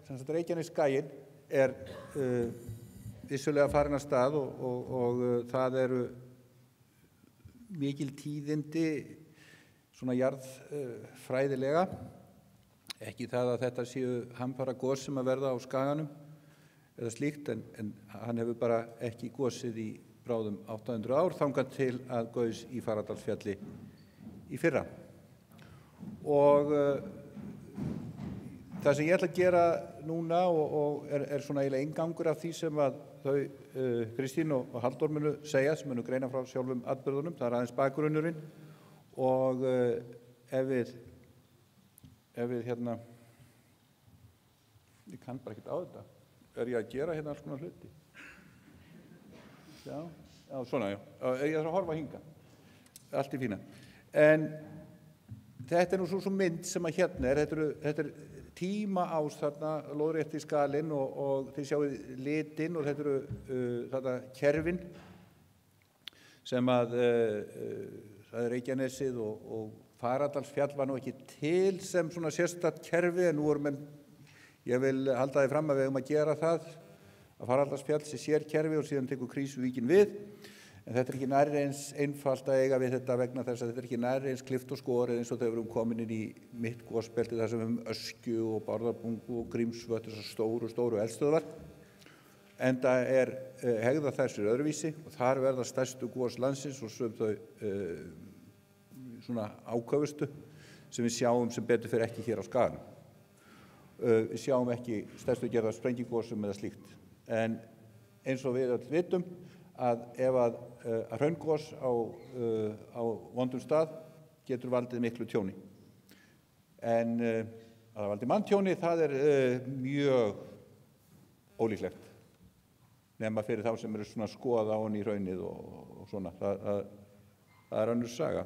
Reykjanesskaginn vissulega farin af stað og það eru mikil tíðindi svona jarðfræðilega, ekki það að þetta séu hamfaragos sem að verða á skaganum eða slíkt, en hann hefur bara ekki gosið í bráðum 800 ár þangað til að gaus í Fagradalsfjalli í fyrra. Og það sem ég ætla að gera núna og svona eiginlega inngangur af því sem að þau Kristín og Halldór munu segja, sem munu greina frá sjálfum atburðunum, það aðeins bakgrunnurinn og ef við hérna, ég kann bara ekkert á þetta, ég að gera hérna alls konar hluti? Já, svona, já, ég þarf að horfa hingað, allt í fína. En þetta nú svo mynd sem að hérna þetta tímaás þarna, lóðrétt í skalinn og þið sjáið litinn og þetta þarna kerfin sem að það Reykjanesið og Fagradalsfjall var nú ekki til sem svona sérstakt kerfi, en nú menn, ég vil halda því fram að við að gera það, að Fagradalsfjall sé sérkerfi og síðan tekur Krýsuvíkin við. En þetta ekki nærri eins einfalt að eiga við þetta vegna þess að þetta ekki nærri eins klift og skorið eins og þegar við erum komin inn í mitt gosbelti þar sem við Öskju og Bárðarbungu og Grímsvötn, þessar stóru eldstöðvar. Enda hegða þessir öðruvísi og þar verða stærstu gos landsins og sem þau svona áköfustu sem við sjáum sem betur fyrir ekki hér á skaganum. Við sjáum ekki stærstu gerða sprengigosum eða slíkt. En eins og við öll vitum að ef að hraungos á vondum stað getur valdið miklu tjóni. En að það valdi manntjóni, það mjög ólíklegt. Nema fyrir þá sem eru svona skoða á hann í hraunið og svona. Það önnur saga.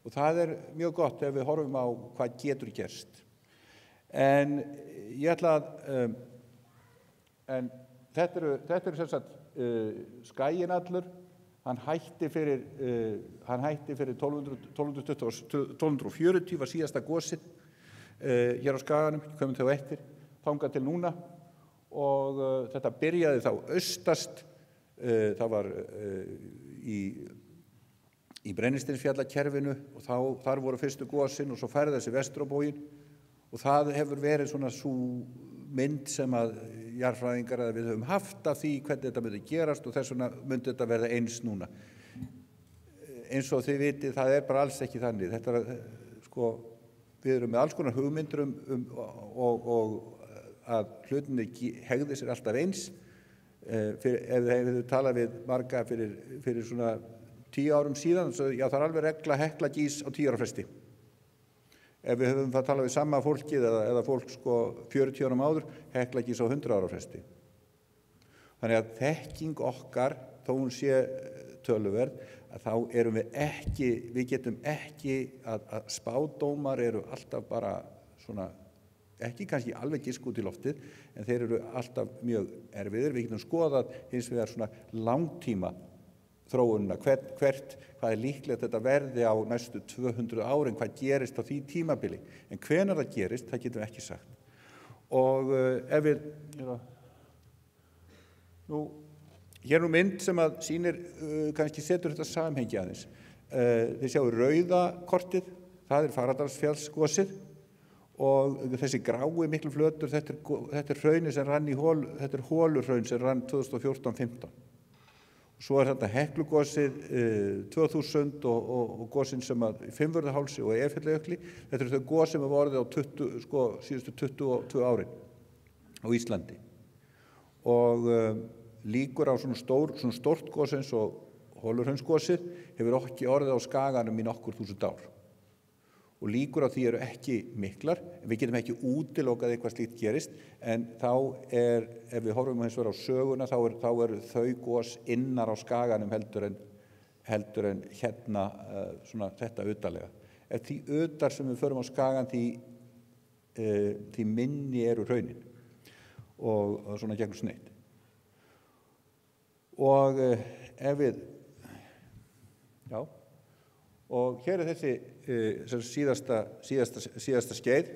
Og það mjög gott ef við horfum á hvað getur gerst. En ég ætla að, en þetta sem sagt skaginn allur, hann hætti fyrir 1240 var síðasta gosið hér á skaganum, komum þau eftir, þangað til núna og þetta byrjaði þá austast, það var í Brennisteinsfjallakerfinu og þar voru fyrstu gosin og svo færði þessi vestur á bóginn og það hefur verið svona sú mynd sem að jarðfræðingar að við höfum haft af því hvernig þetta myndi gerast og þess vegna myndi þetta verða eins núna. Eins og þið vitið, það bara alls ekki þannig. Þetta sko, við erum með alls konar hugmyndur og að hlutinni hegði sér alltaf eins. Ef þið hefðu talað við marga fyrir svona 10 árum síðan, svo já, það alveg regla hekla gís á 10 ára fresti. Ef við höfum það talað við sama fólkið eða fólk sko 40 árum áður, hekla gís á 100 ára fresti. Þannig að þekking okkar, þó hún sé töluverð, að þá erum við getum ekki að spádómar eru alltaf bara svona, ekki kannski alveg gisk út í loftið, en þeir eru alltaf mjög erfiðir. Við getum skoðað hins vegar svona langtíma þróunina, hvað líklegt þetta verði á næstu 200 árin, hvað gerist á því tímabili. En hvenær það gerist, það getum við ekki sagt. Og ef við, hér mynd sem að sýnir, kannski setur þetta samhengi aðeins. Þið sjáu rauða kortið, það Fagradalsfjallsgosið og þessi grái miklu flötur, þetta hraunið sem rann í þetta holurhraun sem rann 2014-15. Svo þetta Heklugosið 2000 og gosin sem að Fimmvörðuhálsi og Eyjafjallajökli. Þetta þau gos sem hafa orðið á síðustu 22 árin á Íslandi. Og líkur á svona stórt gos eins og Holurhraunsgosið hefur ekki orðið á skaganum í nokkur þúsund ár. Og líkur á því eru ekki miklar, en við getum ekki útilokað eitthvað slíkt gerist, en þá ef við horfum hins vegar á söguna, þá eru þau gos innar á skaganum heldur en hérna svona þetta utalega. Ef því utar sem við förum á skagan, því minni eru hraunin og svona gegnum sneitt. Og ef við, já, og hér þessi síðasta skeið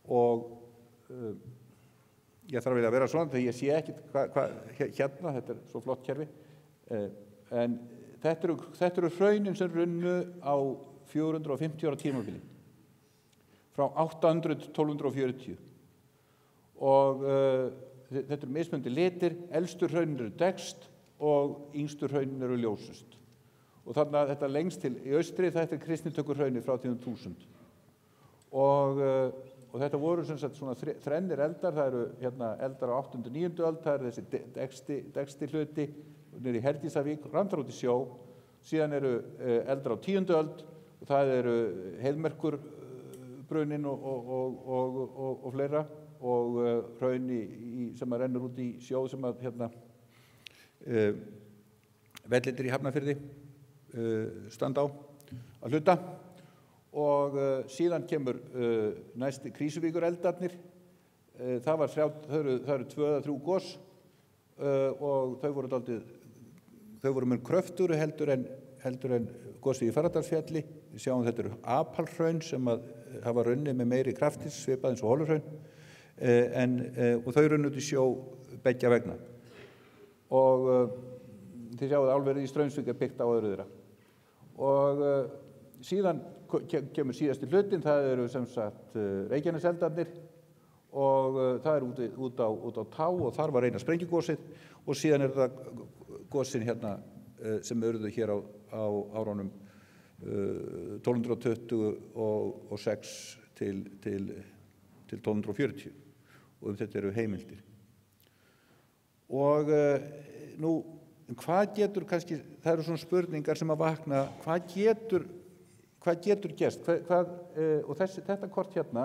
og ég þarf að vera svona þegar ég sé ekki hérna, þetta svo flott kerfi, en þetta eru hraunin sem runnu á 450 ára tímabili, frá 800 til 1240 og þetta eru mismunandi litir, elstu hraunin eru dekkst og yngstu hraunin eru ljósust. Og þannig að þetta lengst til í austri, þetta kristnitökurhraunið frá 1000. Og þetta voru sem sagt svona þrennir eldar, það eru hérna eldar á 8. og 9. öld, það eru þessi dekksti hluti niður í Herdísavík, randar út í sjó, síðan eru eldar á 10. öld og það eru heiðmerkurbrunnin og fleira og hraun sem rennur út í sjó sem að hérna vellitir í Hafnarfirði standa á að hluta og síðan kemur næsti Krýsuvíkureldarnir, það eru 2 eða 3 gos og þau voru mun kröftugri heldur en gosið í Fagradalsfjalli. Við sjáum þetta eru apalhraun sem að hafa runnið með meiri krafti, svipað eins og Holurhraun, og þau runnu út í sjó beggja vegna. Og þið sjáum álverið í Straumsvík er byggt á öðru þeirra. Og síðan kemur síðasti hlutin, það eru sem sagt Reykjaneseldarnir og það er út á Tá og þar var eina sprengigosið og síðan það gosin hérna sem urðu hér á árunum 1226 til 1240 og þetta eru heimildir. Og nú, hvað getur kannski, það eru svona spurningar sem að vakna, hvað getur gerst, og þetta kort hérna,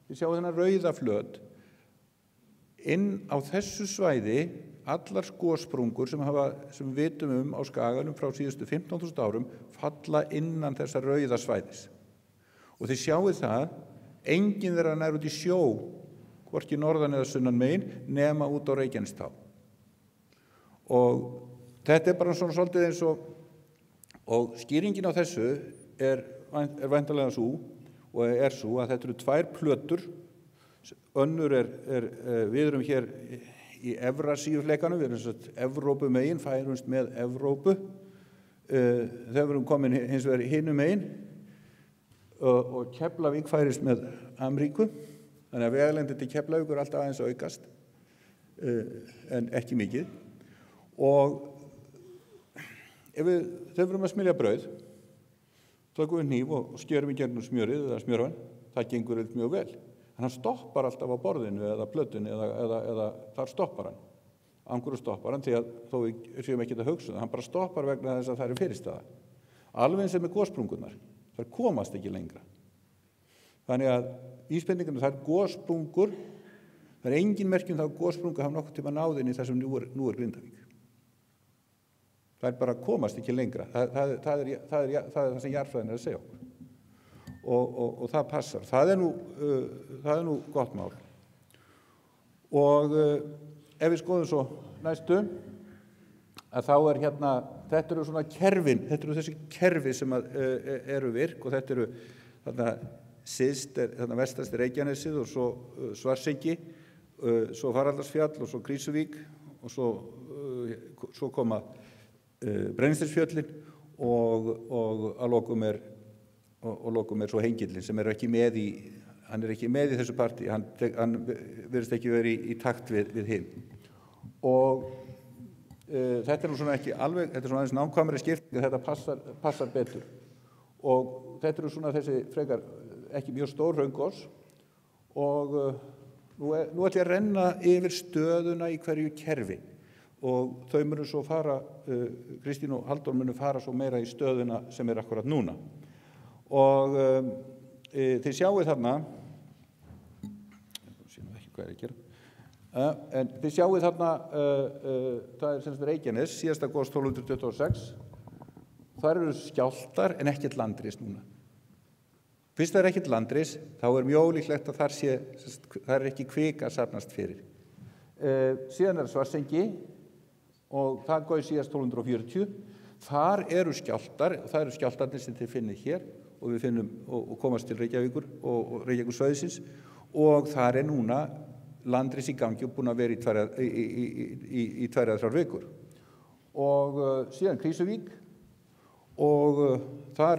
við sjáum þennan rauða flöt, inn á þessu svæði, allar gossprungur sem við vitum á skaganum frá síðustu 15.000 árum, falla innan þessa rauða svæðis. Og þið sjáum það, enginn þeirra nær út í sjó, hvorki norðan eða sunnan megin, nema út á Reykjanestá. Og þetta bara svona svolítið eins og skýringin á þessu er væntanlega svo að þetta eru 2 plötur, önnur við erum hér í Evrasíuflekanum, við erum svona Evrópu megin, færumst með Evrópu, þegar við erum komin hins vegar hinum megin og Keflavík færist með Amríku, þannig að vegalengdin til Keflavíkur er alltaf aðeins að aukast, en ekki mikið. Og þegar við erum að smyrja brauð, tökum við hníf og skjörum í gegnum smjörið eða smjörvan, það gengur mjög vel. En hann stoppar alltaf á borðinu eða plötunni eða þar stoppar hann. Af hverju stoppar hann? Því að þó við séum ekki að hugsa það, hann bara stoppar vegna þess að það eru fyrirstaða. Alveg eins með gossprungurnar, þær komast ekki lengra. Þannig að vísbendingarnar, það er gossprungur, það er engin merki það að gossprungur hafa nokkuð tíma náð inn í það sem nú er Grindavík. Það er bara komast ekki lengra. Það er það sem jarðfræðin er að segja okkur. Og það passar. Það er nú gott mál. Og ef við skoðum svo næstu, að þá er hérna, þetta eru svona kerfin, þetta eru þessi kerfi sem eru virk og þetta eru þarna syðst, þarna vestast Reykjanesið og svo Svartsengi, svo Faraldarsfjall og svo Krýsuvík og svo koma Brennisteinsfjöllin og að lokum er svo Hengillinn sem hann er ekki með í þessu partí, hann virðist ekki verið í takt við hinn. Og þetta er nú svona ekki alveg, þetta er svona aðeins nákvæmari skipting, þetta passar betur. Og þetta eru svona þessi frekar ekki mjög stór hraungos og nú ætlum ég að renna yfir stöðuna í hverju kerfi. Og þau munu svo fara, Kristín og Halldór munu fara svo meira í stöðuna sem er akkurat núna. Og þið sjáið þarna, ekki hvað að gera, en þið sjáið þarna, það er sem sagt Reykjanes, síðasta gos 1226, þar eru skjálftar en ekkert landris núna. Fyrst það er ekkert landris, þá er mjög ólíklegt að það er ekki kvik að safnast fyrir. Síðan er Svartsengi, og það góði síðast 1240. Þar eru skjálftar, það eru skjálftarnir sem þið finnið hér og við finnum og komast til Reykjavíkur og Reykjavíkursvæðisins og þar er núna landris í gangi og búin að vera í 2 eða 3 vikur. Og síðan Krýsuvík og þar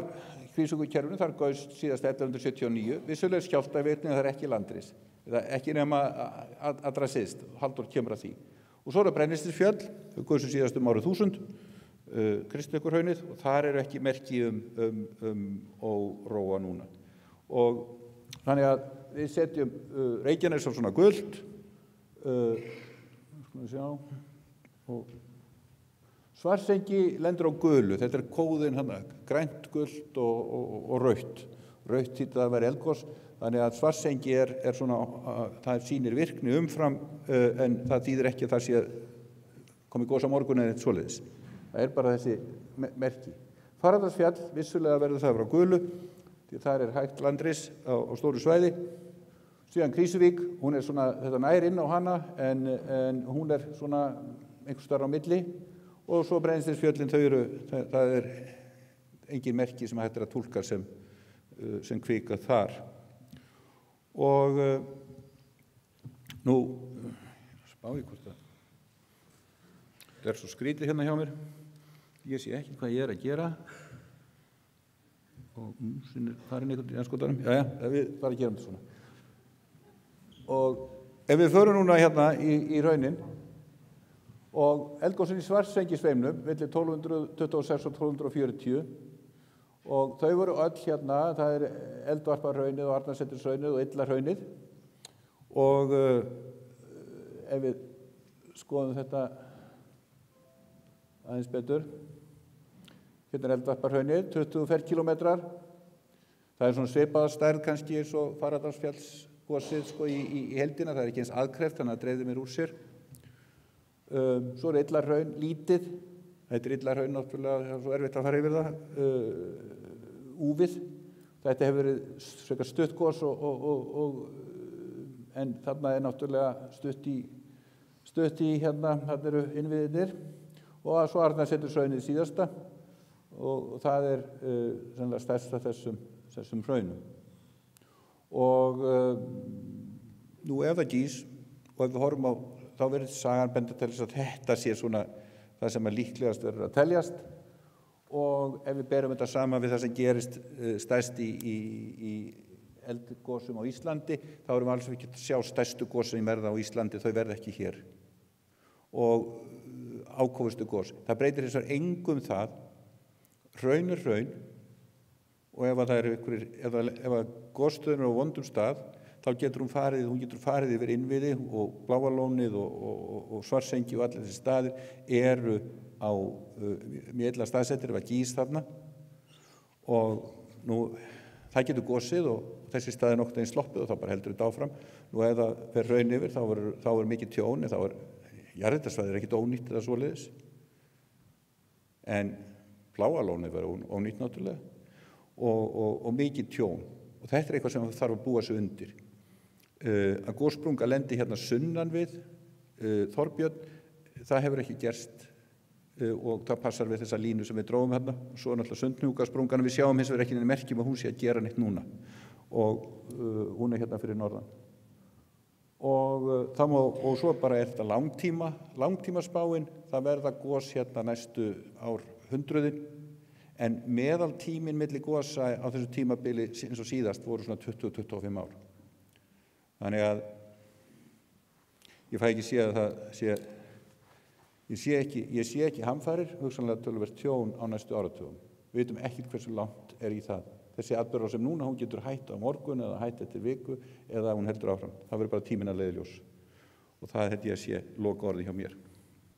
Krýsuvíkurkerfinu, þar gaust síðast 1179, vissulega skjálftavirkni, það ekki landris, ekki nema allra síðst, Halldór kemur að því. Og svo Brennisteinsfjöll, þau gaustu síðast árið 1000, Kristjökurhraunið, og þar ekki merki óróa núna. Og þannig að við setjum Reykjanes á svona gult, og Svartsengi lendur á gulu, þetta kóðin grænt, gult og rautt. Rautt þýddi að vera eldgos, þannig að Svartsengi svona, það sýnir virkni umfram, en það þýðir ekki að það sé komið gos á morgun eða svoleiðis. Það bara þessi merki. Fagradalsfjall, vissulega verður það frá gulu, því þar hægt landris á stóru svæði. Síðan Krýsuvík, hún svona, þetta nær inn á hana, en hún svona einhvers staðar á milli. Og svo Brennisteinsfjöllin, það engin merki sem hægt að túlka sem kvika þar. Og nú, spá ég hvort það svo skrítið hérna hjá mér. Ég sé ekki hvað ég að gera. Og músin farin einhvern í anskotanum. Jæja, við bara gerum þetta svona. Og ef við förum núna hérna í raunin, og eldgosin í Svartsengisveimnum milli 1226 og 1240, og þau voru öll hérna, það Eldvarparhraunið og Arnarseturshraunið og Illahraunið, og ef við skoðum þetta aðeins betur, hérna Eldvarparhraunið, 20 ferkílómetrar, það svona svipaða stærð kannski eins og Fagradalsfjallsgosið í heildina, það ekki eins aðkreft, þannig að það dreifði mér úr sér. Svo Illahraun, lítið, þetta Illahraun náttúrulega, það svo erfitt að fara yfir það, úfið, þetta hefur verið stutt gos, en þarna náttúrulega stutt í hérna, þarna eru innviðirnir, og svo Arnarseturshraunið síðasta, og það sennilega stærst af þessum hraunum. Og nú ef það gís, og ef við horfum á, þá verður sagan benda til þess að þetta sé svona það sem líklegast verður að teljast, og ef við berum þetta saman við það sem gerist stærst í eldgosum á Íslandi, þá erum við alls ekki að sjá stærstu gos sem verða á Íslandi, þau verða ekki hér. Og ákofustu gos. Það breytir þessar engum það, hraun hraun, og ef að gosstöðun á vondum stað, þá getur hún farið yfir innviði, og Bláalónið og Svartsengi og allir þessi staðir á mjög illa staðsettir ef að gís þarna, og nú það getur gosið og þessi staði nokkuð einn sloppið og þá bara heldur þetta áfram. Nú ef það fer hraun yfir þá mikið tjón, þá jarðhitasvæðið ekkert ónýtt eða svoleiðis, en Bláalónið verður ónýtt náttúrulega, og mikið tjón, og þetta eitthvað sem þarf að búa sig undir. Að gossprunga lendi hérna sunnan við Þorbjörn, það hefur ekki gerst, og það passar við þessa línu sem við drófum hérna. Svo náttúrulega Sundhnúkasprungan, við sjáum hins vegar ekki merkjum að hún sé að gera neitt núna, og hún hérna fyrir norðan. Og svo bara þetta langtímaspáin, það verða gos hérna næstu árhundruðin, en meðaltíminn milli gosa á þessu tímabili eins og síðast voru svona 20-25 ár. Þannig að ég fæ ekki sé að það sé, ég sé ekki hamfarir, hugsanlega töluvert tjón á næstu áratugum. Við vitum ekkert hversu langt í það. Þessi atburður sem núna, hún getur hætt á morgun eða hætt eftir viku eða hún heldur áfram. Það verður bara tíminn að leiða ljós. Og það held ég að sé lokaorðið hjá mér.